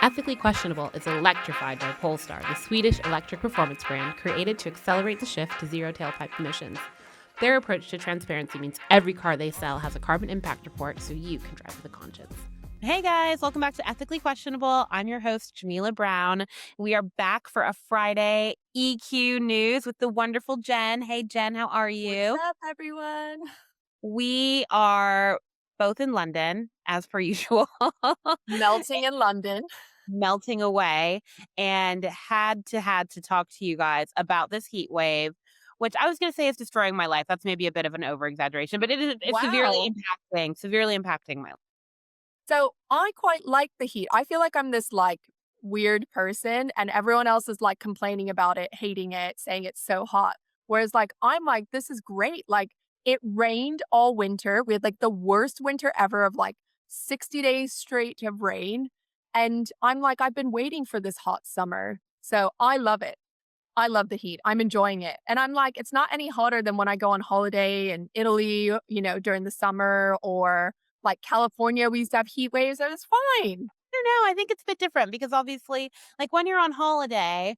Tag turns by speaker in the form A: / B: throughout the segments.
A: Ethically Questionable is electrified by Polestar, the Swedish electric performance brand created to accelerate the shift to zero tailpipe emissions. Their approach to transparency means every car they sell has a carbon impact report so you can drive with a conscience. Hey guys, welcome back to Ethically Questionable. I'm your host, Jamila Brown. We are back for a Friday EQ news with the wonderful Jen. Hey Jen, how are you?
B: What's up, everyone?
A: We are both in London, as per usual.
B: Melting in London.
A: Melting away, and had to talk to you guys about this heat wave, which I was going to say is destroying my life. That's maybe a bit of an over exaggeration, but it's
B: Wow.
A: severely impacting my life.
B: So I quite like the heat. I feel like I'm this weird person and everyone else is complaining about it, hating it, saying it's so hot. Whereas I'm like, this is great. Like it rained all winter. We had the worst winter ever of 60 days straight of rain. And I'm like, I've been waiting for this hot summer. So I love it. I love the heat. I'm enjoying it. And I'm like, it's not any hotter than when I go on holiday in Italy, during the summer or California, we used to have heat waves. It was fine.
A: I don't know. I think it's a bit different because obviously, when you're on holiday,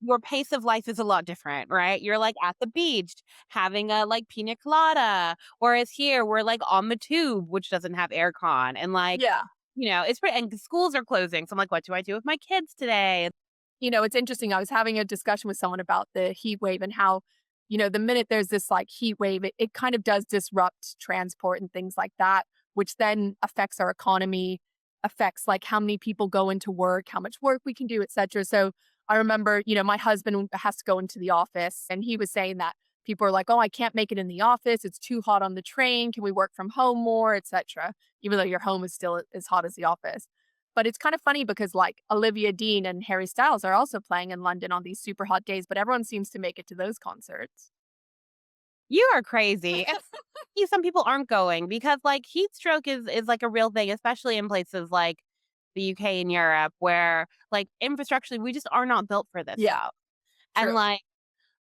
A: your pace of life is a lot different, right? You're at the beach having a pina colada, whereas here we're on the tube, which doesn't have aircon, and
B: Yeah.
A: it's pretty. And the schools are closing, so I'm like, what do I do with my kids today?
B: It's interesting. I was having a discussion with someone about the heat wave and how, the minute there's this heat wave, it kind of does disrupt transport and things like that, which then affects our economy, affects how many people go into work, how much work we can do, etc. So I remember, my husband has to go into the office and he was saying that people are like, oh, I can't make it in the office. It's too hot on the train. Can we work from home more, etc. Even though your home is still as hot as the office. But it's kind of funny because Olivia Dean and Harry Styles are also playing in London on these super hot days, but everyone seems to make it to those concerts.
A: You are crazy. And some people aren't going because heat stroke is a real thing, especially in places like the UK and Europe where infrastructurally we just are not built for this
B: Yeah,
A: stuff. And
B: true.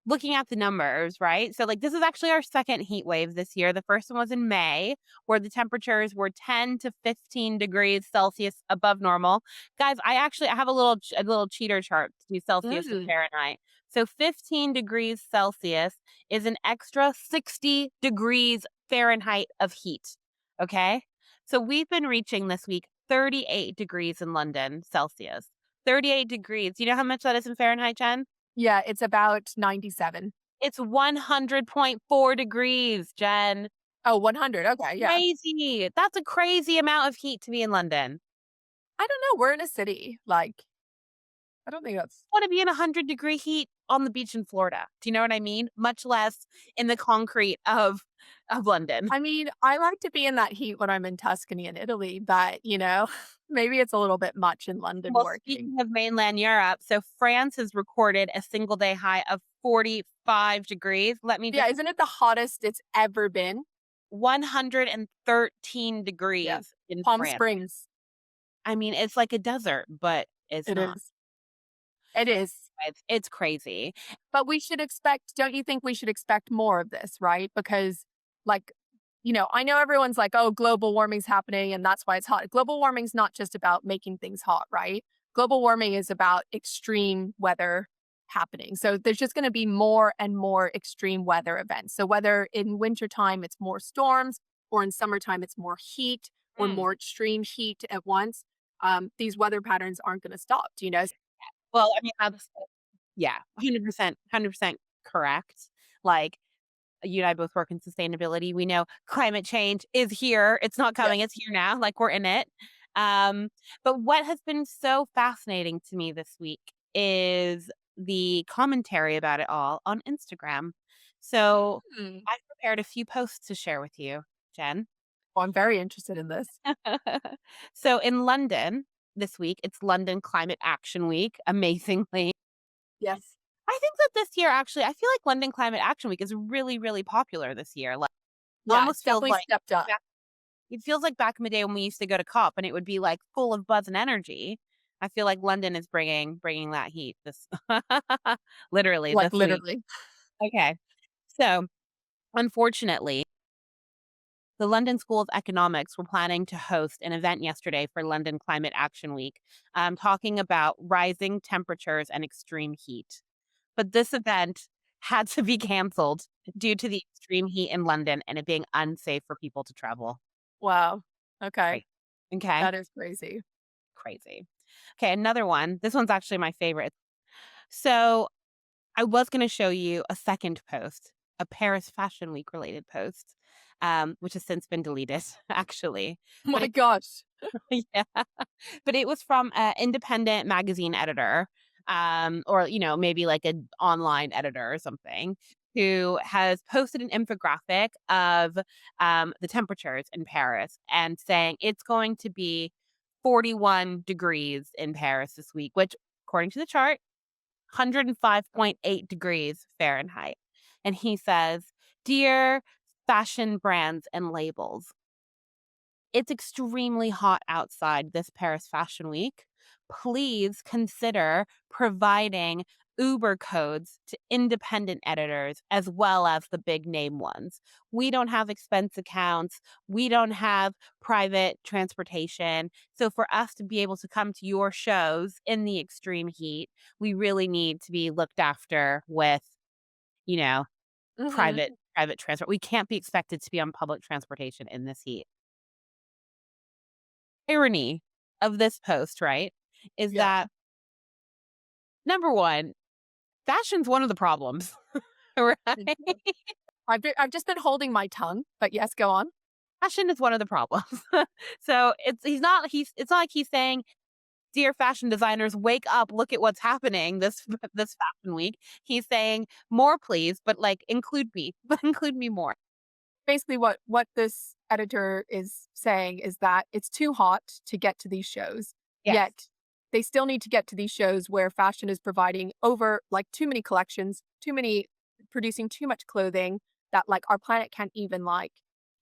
A: looking at the numbers, right? So this is actually our second heat wave this year. The first one was in May where the temperatures were 10 to 15 degrees Celsius above normal. Guys, I have a little cheater chart to do Celsius to
B: Mm.
A: Fahrenheit. So 15 degrees Celsius is an extra 60 degrees Fahrenheit of heat. Okay? So we've been reaching this week 38 degrees in London Celsius. 38 degrees. You know how much that is in Fahrenheit, Jen?
B: Yeah, it's about 97.
A: It's 100.4 degrees, Jen.
B: Oh, 100. Okay, yeah.
A: Crazy. That's a crazy amount of heat to be in London.
B: I don't know. We're in a city. I don't think that's.
A: Want to be in 100-degree heat on the beach in Florida. Do you know what I mean? Much less in the concrete of London.
B: I mean, I like to be in that heat when I'm in Tuscany in Italy, but, maybe it's a little bit much in London
A: Well,
B: working.
A: speaking of mainland Europe, so France has recorded a single day high of 45 degrees. Let me
B: Yeah,
A: just
B: isn't it the hottest it's ever been?
A: 113
B: Yeah.
A: degrees in
B: Palm
A: France.
B: Springs.
A: I mean, it's like a desert, but it's
B: It
A: not.
B: is. It is.
A: It's crazy.
B: But we should expect, don't you think we should expect more of this, right? Because, like, I know everyone's like, oh, global warming's happening and that's why it's hot. Global warming's not just about making things hot, right? Global warming is about extreme weather happening. So there's just going to be more and more extreme weather events. So whether in wintertime it's more storms or in summertime it's more heat or
A: Mm.
B: more extreme heat at once, these weather patterns aren't going to stop. Do you know?
A: Well, I mean, yeah, 100%, 100% correct. Like, you and I both work in sustainability. We know climate change is here. It's not coming,
B: Yes.
A: it's here now, we're in it. Um, but what has been so fascinating to me this week is the commentary about it all on Instagram. So,
B: Hmm.
A: I prepared a few posts to share with you, Jen.
B: Well, I'm very interested in this.
A: So, in London this week, it's London Climate Action Week, amazingly.
B: Yes.
A: I think that this year, actually, I feel like London Climate Action Week is really, really popular this year. It
B: Yeah, it's
A: almost feels
B: definitely
A: like
B: stepped up.
A: back it feels like back in the day when we used to go to COP and it would be, full of buzz and energy. I feel like London is bringing that heat this literally
B: Like,
A: this week.
B: literally.
A: Okay. So, unfortunately The London School of Economics were planning to host an event yesterday for London Climate Action Week, talking about rising temperatures and extreme heat. But this event had to be canceled due to the extreme heat in London and it being unsafe for people to travel.
B: Wow. Okay.
A: Right. Okay.
B: That is crazy.
A: Crazy. Okay. Another one. This one's actually my favorite. So I was going to show you a second post, a Paris Fashion Week related post, which has since been deleted, actually. But
B: My
A: it,
B: gosh.
A: yeah, but it was from an independent magazine editor, or maybe like an online editor or something, who has posted an infographic of the temperatures in Paris and saying it's going to be 41 degrees in Paris this week, which, according to the chart, 105.8 degrees Fahrenheit. And he says, "Dear fashion brands and labels, it's extremely hot outside this Paris Fashion Week. Please consider providing Uber codes to independent editors as well as the big name ones. We don't have expense accounts. We don't have private transportation. So for us to be able to come to your shows in the extreme heat, we really need to be looked after with, you know,
B: Hmm.
A: private transport. We can't be expected to be on public transportation in this heat." Irony of this post, right, is
B: Yeah.
A: that number 1, fashion's one of the problems, right?
B: I've just been holding my tongue, but yes, go on.
A: Fashion is one of the problems. So it's not like he's saying, "Dear fashion designers, wake up, look at what's happening this fashion week." He's saying, "More please, but, like, include me, but include me more."
B: Basically, what this editor is saying is that it's too hot to get to these shows,
A: Yes.
B: yet they still need to get to these shows where fashion is providing over like too many collections, too many producing too much clothing that like our planet can't even like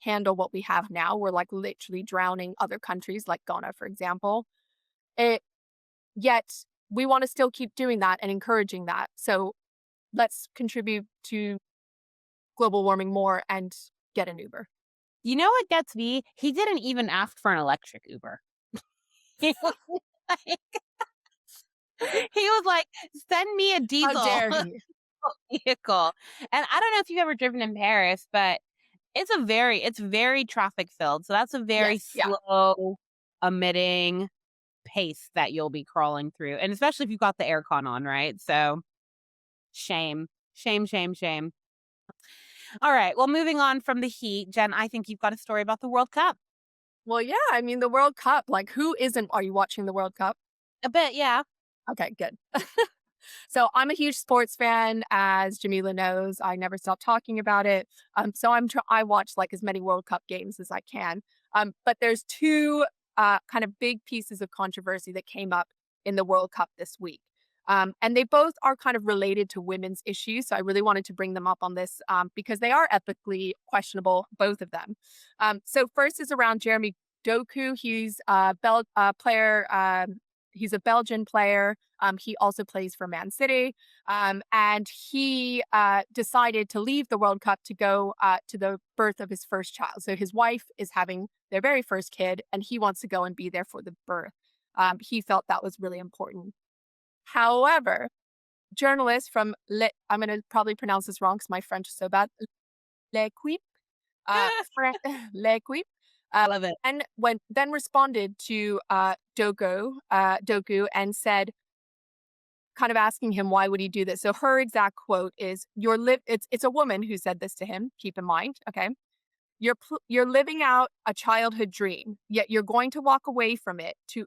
B: handle what we have now. We're like literally drowning other countries like Ghana, for example. It Yet we want to still keep doing that and encouraging that. So let's contribute to global warming more and get an Uber.
A: You know what gets me? He didn't even ask for an electric Uber. He was like he was like, "Send me a
B: How
A: diesel."
B: dare he?
A: Vehicle. And I don't know if you've ever driven in Paris, but it's very traffic filled. So that's a very
B: Yes, yeah.
A: slow emitting pace that you'll be crawling through. And especially if you've got the aircon on, right? So shame. Shame, shame, shame. All right. Well, moving on from the heat, Jen, I think you've got a story about the World Cup.
B: Well, yeah, I mean, the World Cup, like, who isn't are you watching the World Cup?
A: A bit, yeah.
B: Okay, good. So I'm a huge sports fan, as Jamila knows. I never stop talking about it. So I watch like as many World Cup games as I can. But there's two kind of big pieces of controversy that came up in the World Cup this week. And they both are kind of related to women's issues. So I really wanted to bring them up on this because they are ethically questionable, both of them. So first is around Jeremy Doku. He's a player. He's a Belgian player. He also plays for Man City. And he decided to leave the World Cup to go to the birth of his first child. So his wife is having their very first kid, and he wants to go and be there for the birth. He felt that was really important. However, journalists from I'm going to probably pronounce this wrong because my French is so bad. L'Equipe, L'Equipe,
A: I love it.
B: and then responded to Doku and said, kind of asking him why would he do this. So her exact quote is, It's a woman who said this to him. Keep in mind, okay. You're living out a childhood dream, yet you're going to walk away from it to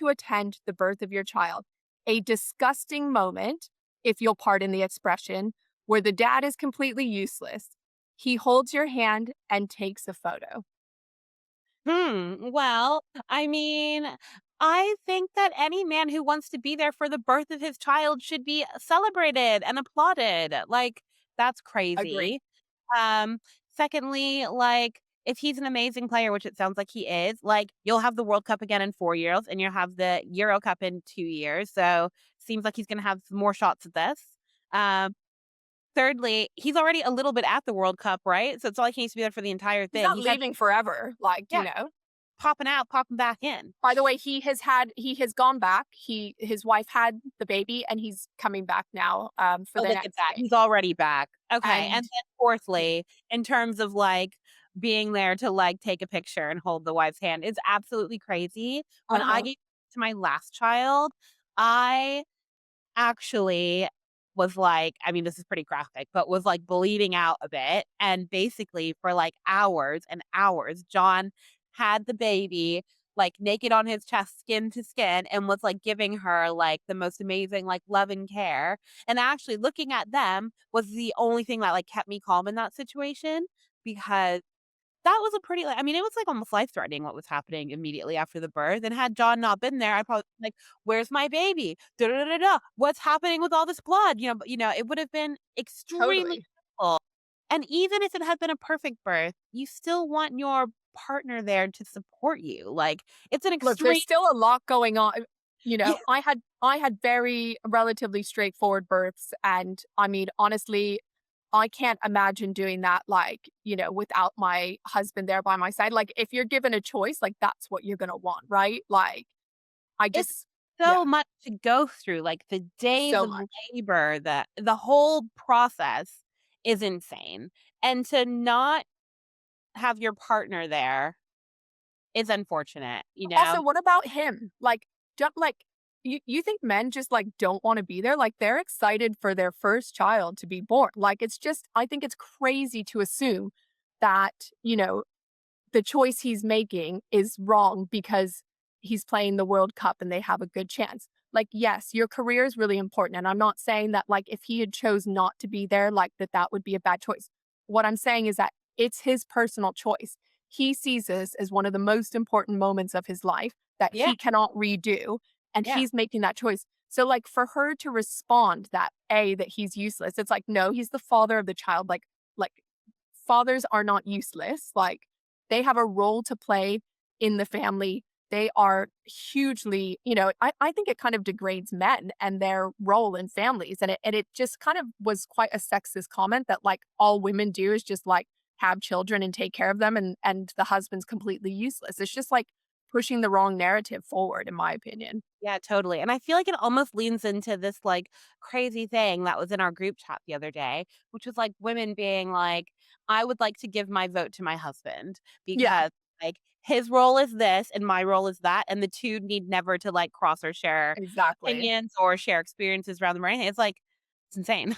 B: attend the birth of your child. A disgusting moment, if you'll pardon the expression, where the dad is completely useless. He holds your hand and takes a photo.
A: Well, I mean, I think that any man who wants to be there for the birth of his child should be celebrated and applauded. Like, that's
B: Agree.
A: crazy. Um, Secondly, like, if he's an amazing player, which it sounds like he is, like, you'll have the World Cup again in 4 years and you'll have the Euro Cup in 2 years. So seems like he's gonna have more shots at this. Um,
C: thirdly, he's already a little bit at the World Cup, right? So it's not like he needs to be there for the entire
B: He's
C: thing.
B: not
C: He's had
B: leaving forever, like,
C: yeah, popping out, popping back in.
B: By the way, he has gone back. His wife had the baby, and he's coming back now, for
C: Oh,
B: the
C: look at
B: next
C: that.
B: game.
C: He's already back. Okay, and
B: And
C: then
B: yeah,
C: fourthly, in terms of, like, being there to, like, take a picture and hold the wife's hand, it's absolutely crazy. When I
B: uh-huh,
C: gave to my last child, I actually was like, I mean, this is pretty graphic, but was like bleeding out a bit. And basically, for like hours and hours, John had the baby like naked on his chest, skin to skin, and was like giving her like the most amazing, like love and care. And actually, looking at them was the only thing that like kept me calm in that situation because that was a pretty like I mean, it was, like, almost life threatening what was happening immediately after the birth, and had John not been there, I'd probably be like, "Where's my baby? Da da da da da. What's happening with all this blood?" But, it would have been extremely
B: totally.
C: difficult. And even if it had been a perfect birth, you still want your partner there to support you, like, it's an
B: Look,
C: extreme
B: there's still a lot going on.
C: Yeah,
B: I had very relatively straightforward births, and I mean, honestly, I can't imagine doing that, like, without my husband there by my side. Like, if you're given a choice, like, that's what you're gonna want, right? Like, I
C: it's
B: just yeah,
C: so much to go through, like, the days
B: so
C: of
B: much.
C: labor, the whole process is insane, and to not have your partner there is unfortunate, you know?
B: Also, what about him? Like, don't like you think men just like don't want to be there? Like they're excited for their first child to be born. Like it's just I think it's crazy to assume that, the choice he's making is wrong because he's playing the World Cup and they have a good chance. Like, yes, your career is really important. And I'm not saying that, like, if he had chose not to be there, like, that would be a bad choice. What I'm saying is that it's his personal choice. He sees this as one of the most important moments of his life that
C: Yeah,
B: he cannot redo. And
C: yeah.
B: he's making that choice. So, like, for her to respond that he's useless, it's like, no, he's the father of the child. Like, fathers are not useless. Like, they have a role to play in the family. They are hugely, I think it kind of degrades men and their role in families. And it just kind of was quite a sexist comment that like all women do is just like have children and take care of them and the husband's completely useless. It's just like pushing the wrong narrative forward, in my opinion.
C: Yeah, totally, and I feel like it almost leans into this, like, crazy thing that was in our group chat the other day, which was, like, women being like, "I would like to give my vote to my husband
B: Yeah,
C: because, like, his role is this and my role is that, and the 2 need never to, like, cross or share
B: exactly.
C: opinions or share experiences around them or anything." It's like, it's insane.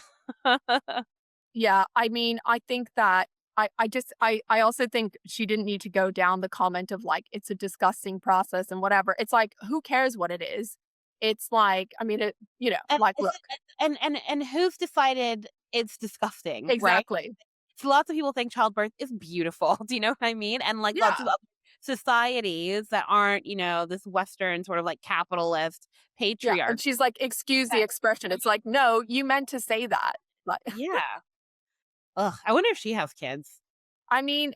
B: Yeah, I mean, I think that I also think she didn't need to go down the comment of like it's a disgusting process and whatever. It's like who cares what it is? It's like I mean
C: And
B: like
C: is
B: look,
C: it and who's decided it's disgusting, right?
B: exactly.
C: So lots of people think childbirth is beautiful. Do you know what I mean? And like lots of
B: Yeah.
C: other societies that aren't, this Western sort of like capitalist
B: Yeah,
C: patriarch.
B: and she's like excuse the expression. It's like no, you meant to say that. Like
C: Yeah. Ugh. I wonder if she has kids.
B: I mean,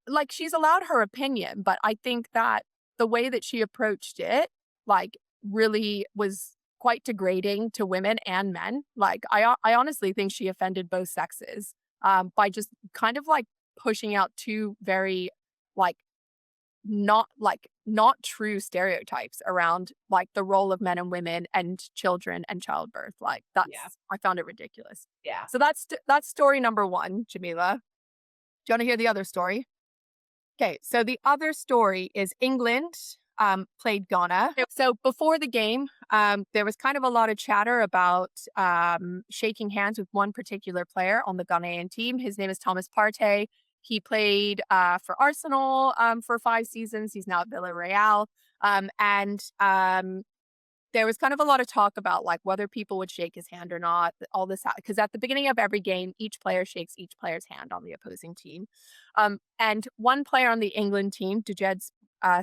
B: like she's allowed her opinion, but I think that the way that she approached it, like, really was quite degrading to women and men. Like, I honestly think she offended both sexes by just kind of like pushing out two very like not true stereotypes around like the role of men and women and children and childbirth. Like
C: Yeah.
B: I found it ridiculous.
C: Yeah.
B: So that's story number one, Jamila. Do you want to hear the other story? Okay, so the other story is England played Ghana. So before the game, there was kind of a lot of chatter about shaking hands with one particular player on the Ghanaian team. His name is Thomas Partey. He played for Arsenal for 5 seasons. He's now at Villarreal. And there was kind of a lot of talk about like whether people would shake his hand or not, all this because at the beginning of every game, each player shakes each player's hand on the opposing team. And one player on the England team, Dejed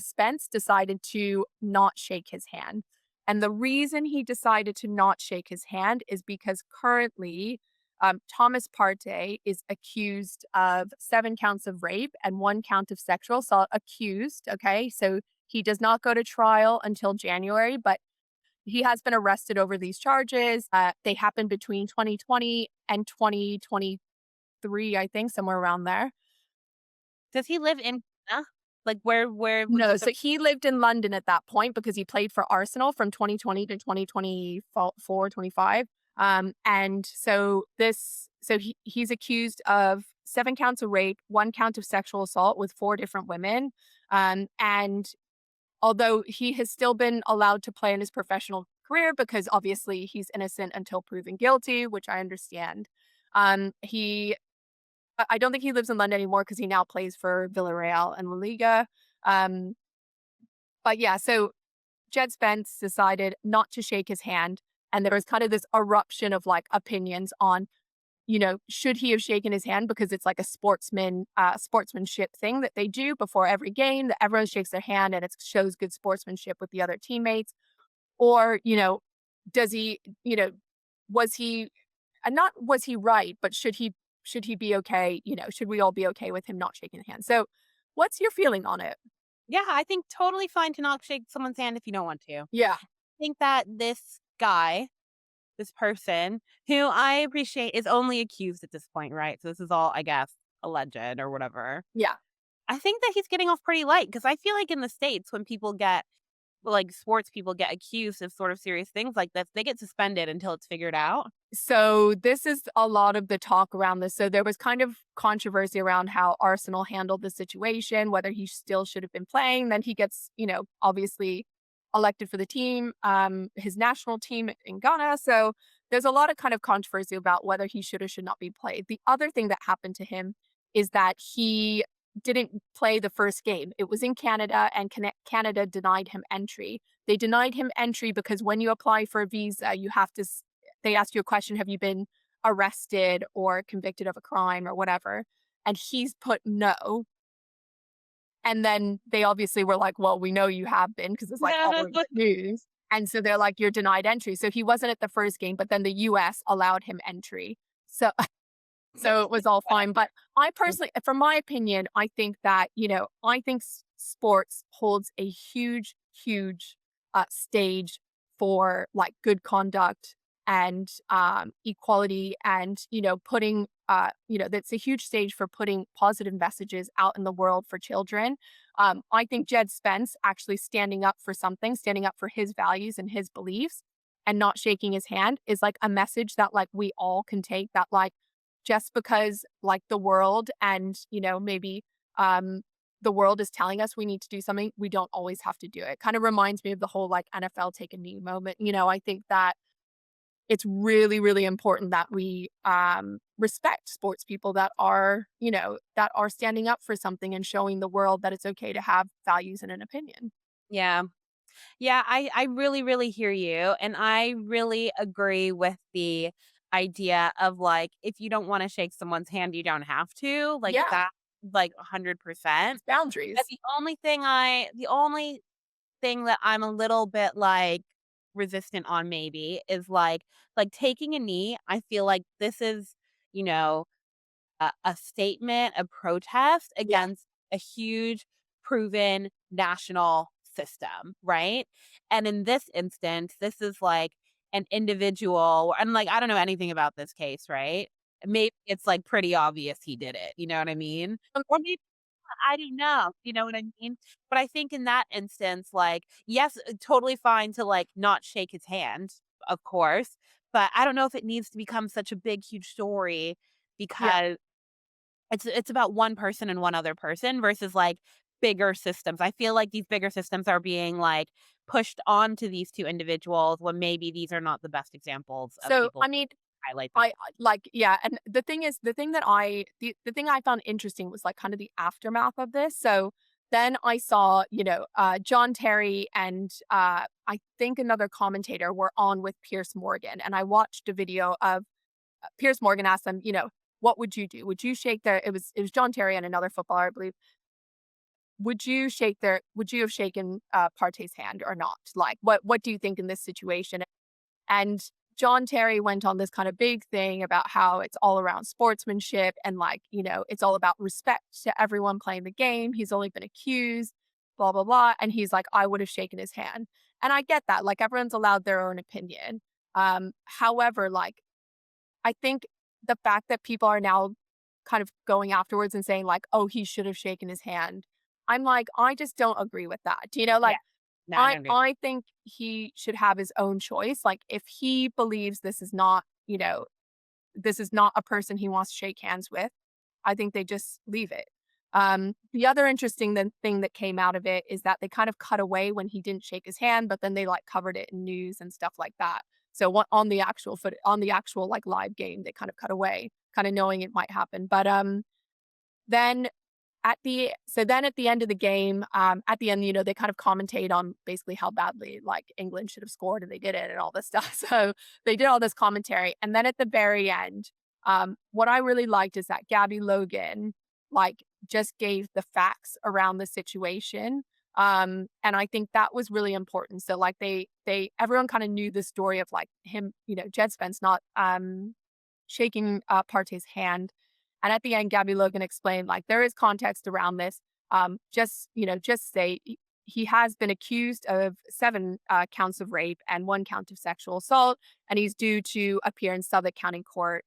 B: Spence, decided to not shake his hand. And the reason he decided to not shake his hand is because currently Thomas Partey is accused of 7 counts of rape and 1 count of sexual assault. Accused, okay? So he does not go to trial until January, but he has been arrested over these charges. They happened between 2020 and 2023, I think, somewhere around there.
C: Does he live in Canada? Like, where was
B: No,
C: the
B: so he lived in London at that point because he played for Arsenal from 2020 to 2024, 25. And so he's accused of 7 counts of rape, 1 count of sexual assault with 4 different women. And although he has still been allowed to play in his professional career because obviously he's innocent until proven guilty, which I understand. He I don't think he lives in London anymore because he now plays for Villarreal and La Liga. Um, but yeah, so Jed Spence decided not to shake his hand, and there was kind of this eruption of like opinions on, should he have shaken his hand because it's like a sportsmanship thing that they do before every game that everyone shakes their hand and it shows good sportsmanship with the other teammates, or does he, was he not was he right, but should he be okay? Should we all be okay with him not shaking the hand? So, what's your feeling on it?
C: Yeah, I think totally fine to not shake someone's hand if you don't want to. I
B: Yeah.
C: think that this guy, this person, who I appreciate is only accused at this point, right? So this is all, I guess, alleged or whatever.
B: Yeah.
C: I think that he's getting off pretty light because I feel like in the States, when people get, like, sports people get accused of sort of serious things like this, they get suspended until it's figured out.
B: So this is a lot of the talk around this. So there was kind of controversy around how Arsenal handled the situation, whether he still should have been playing. Then he gets, obviously elected for the team, his national team in Ghana. So there's a lot of kind of controversy about whether he should or should not be played. The other thing that happened to him is that he didn't play the first game. It was in Canada, and Canada denied him entry. They denied him entry because when you apply for a visa, you have to they ask you a question, have you been arrested or convicted of a crime or whatever? And he's put no. And then they obviously were like, well, we know you have been because it's like all over the news. And so they're like, you're denied entry. So he wasn't at the first game, but then the US allowed him entry. So so it was all fine. But I personally, from my opinion, I think that, I think sports holds a huge, huge stage for like good conduct and equality and, putting, that's a huge stage for putting positive messages out in the world for children. I think Jed Spence actually standing up for something, standing up for his values and his beliefs and not shaking his hand is like a message that like we all can take, that like, just because like the world and, maybe the world is telling us we need to do something, we don't always have to do it. Kind of reminds me of the whole like NFL take a knee moment. I think that it's really, really important that we respect sports people that are, that are standing up for something and showing the world that it's okay to have values and an opinion.
C: Yeah. Yeah, I really, really hear you. And I really agree with the idea of like, if you don't want to shake someone's hand, you don't have to. Like
B: Yeah,
C: that, like 100%.
B: it's
C: But
B: boundaries.
C: the only thing that I'm a little bit like resistant on maybe is like taking a knee. I feel like this is, you know, a statement, a protest
B: Yeah,
C: against a huge proven national system, right? And in this instance, this is like an individual, and like I don't know anything about this case, right? Maybe it's like pretty obvious he did it, you know what I mean? Or maybe I don't know, you know what I mean? But I think in that instance, like, yes, totally fine to like not shake his hand, of course, but I don't know if it needs to become such a big, huge story
B: yeah.
C: because it's about one person and one other person versus, like, bigger systems. I feel like these bigger systems are being, like, pushed onto these 2 individuals when maybe these are not the best examples of
B: So
C: people
B: I mean,
C: highlight that.
B: like, yeah, and the thing is, the thing I found interesting was like kind of the aftermath of this. So then I saw, John Terry and I think another commentator were on with Pierce Morgan, and I watched a video of Pierce Morgan asked them, what would you do? Would you shake their? It was John Terry and another footballer, I believe. Would you have shaken Partey's hand or not? Like, what do you think in this situation? And John Terry went on this kind of big thing about how it's all around sportsmanship and like, it's all about respect to everyone playing the game. He's only been accused, blah, blah, blah. And he's like, I would have shaken his hand. And I get that. Like, everyone's allowed their own opinion. However, like, I think the fact that people are now kind of going afterwards and saying like, "Oh, he should have shaken his hand." I'm like, I just don't agree with that. You know,
C: Yeah.
B: like
C: No, I don't agree.
B: I think he should have his own choice. Like, if he believes this is not, this is not a person he wants to shake hands with, I think they just leave it. The other interesting thing that came out of it is that they kind of cut away when he didn't shake his hand, but then they like covered it in news and stuff like that. So on the actual on the actual like live game, they kind of cut away, kind of knowing it might happen. But then at the end of the game, at the end, they kind of commentate on basically how badly like England should have scored and they did it and all this stuff. So they did all this commentary. And then at the very end, what I really liked is that Gabby Logan like just gave the facts around the situation. And I think that was really important. So like everyone kind of knew the story of like him, Jed Spence not shaking Partey's hand. And at the end, Gabby Logan explained like there is context around this. Just say he has been accused of 7 counts of rape and 1 count of sexual assault, and he's due to appear in Southwark County Court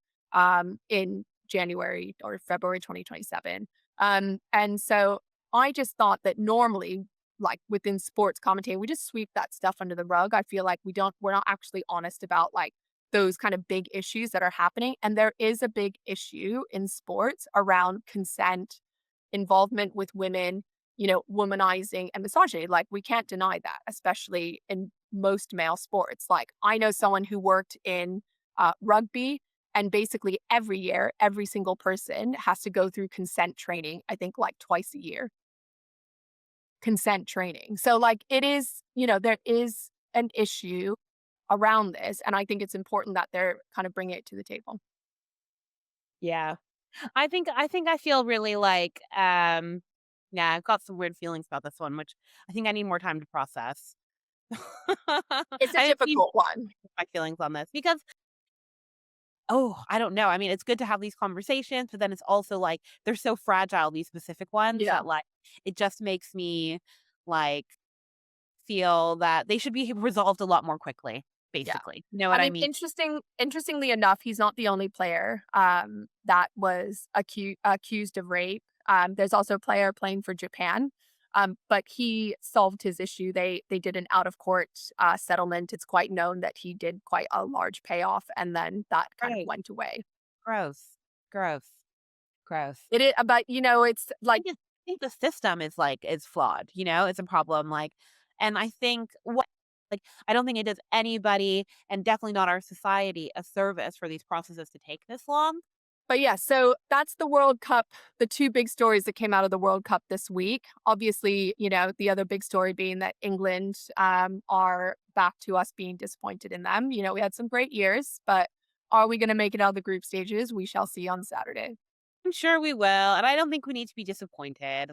B: in January or February 2027. And so I just thought that normally, like within sports commentating, we just sweep that stuff under the rug. I feel like we're not actually honest about like those kind of big issues that are happening. And there is a big issue in sports around consent, involvement with women, womanizing and misogyny. Like, we can't deny that, especially in most male sports. Like, I know someone who worked in rugby, and basically every year, every single person has to go through consent training, I think like twice a year. Consent training. So, like, it is, there is an issue around this, and I think it's important that they're kind of bringing it to the table.
C: Yeah. I think I feel really like, yeah, I've got some weird feelings about this one, which I think I need more time to process. I
B: It's a
C: just need
B: difficult one.
C: my feelings on this because, oh, I don't know. I mean, it's good to have these conversations, but then it's also like they're so fragile, these specific ones,
B: Yeah.
C: that like it just makes me like feel that they should be resolved a lot more quickly,
B: Yeah.
C: basically. You know
B: I
C: what I
B: mean,
C: mean?
B: interestingly enough, he's not the only player that was accused of rape. There's also a player playing for Japan, but he solved his issue. They did an out of court settlement. It's quite known that he did quite a large payoff, and then that kind of
C: Right.
B: went away.
C: Gross. Gross. Gross.
B: But it's like,
C: I think the system is flawed, it's a problem, and I think I don't think it does anybody, and definitely not our society, a service for these processes to take this long.
B: But yeah, so that's the World Cup, the 2 big stories that came out of the World Cup this week. Obviously, the other big story being that England are back to us being disappointed in them. We had some great years, but are we going to make it out of the group stages? We shall see on Saturday.
C: I'm sure we will, and I don't think we need to be disappointed,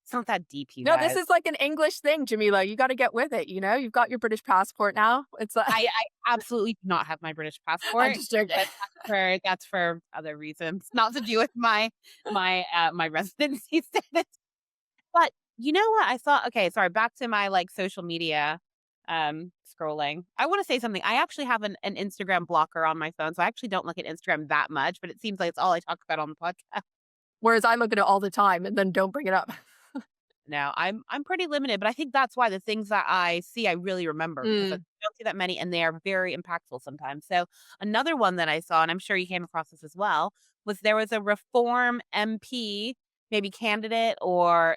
C: it's not that deep, you
B: No, this
C: guys.
B: is like an English thing, Jamila. You got to get with it. You've got your British passport now. It's like,
C: I absolutely do not have my British
B: I'm
C: passport,
B: just joking.
C: but that's for other reasons, not to do with my residency status. But you know what I saw? Okay, sorry, back to my, social media, scrolling. I wanna say something. I actually have an Instagram blocker on my phone, so I actually don't look at Instagram that much, but it seems like it's all I talk about on the podcast.
B: Whereas I look at it all the time and then don't bring it up.
C: No, I'm pretty limited, but I think that's why the things that I see, I really remember because I
B: Mm,
C: don't see that many, and they are very impactful sometimes. So another one that I saw, and I'm sure you came across this as well, was there was a Reform MP, maybe candidate or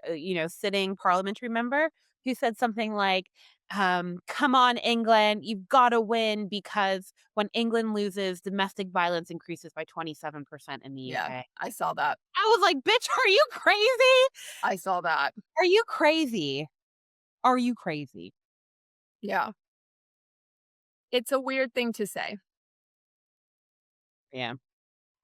C: sitting parliamentary member who said something like, "Come on, England, you've got to win because when England loses, domestic violence increases by 27% in the
B: yeah,
C: UK."
B: I saw that.
C: I was like, "Bitch, are you crazy?
B: I saw that.
C: Are you crazy?" Are you crazy?
B: Yeah. It's a weird thing to say.
C: Yeah.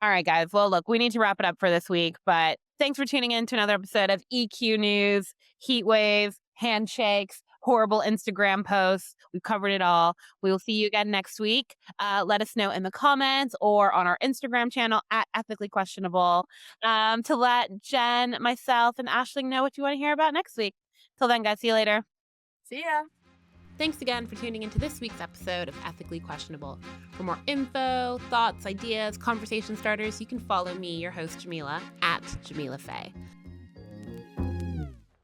C: All right, guys. Well, look, we need to wrap it up for this week, but thanks for tuning in to another episode of EQ News, Heatwaves, Handshakes, horrible Instagram posts. We've covered it all. We will see you again next week. Let us know in the comments or on our Instagram channel at Ethically Questionable to let Jen, myself, and Ashling know what you want to hear about next week. Till then, guys, see you later.
B: See ya.
A: Thanks again for tuning into this week's episode of Ethically Questionable. For more info, thoughts, ideas, conversation starters, you can follow me, your host Jamila, at Jamila Faye.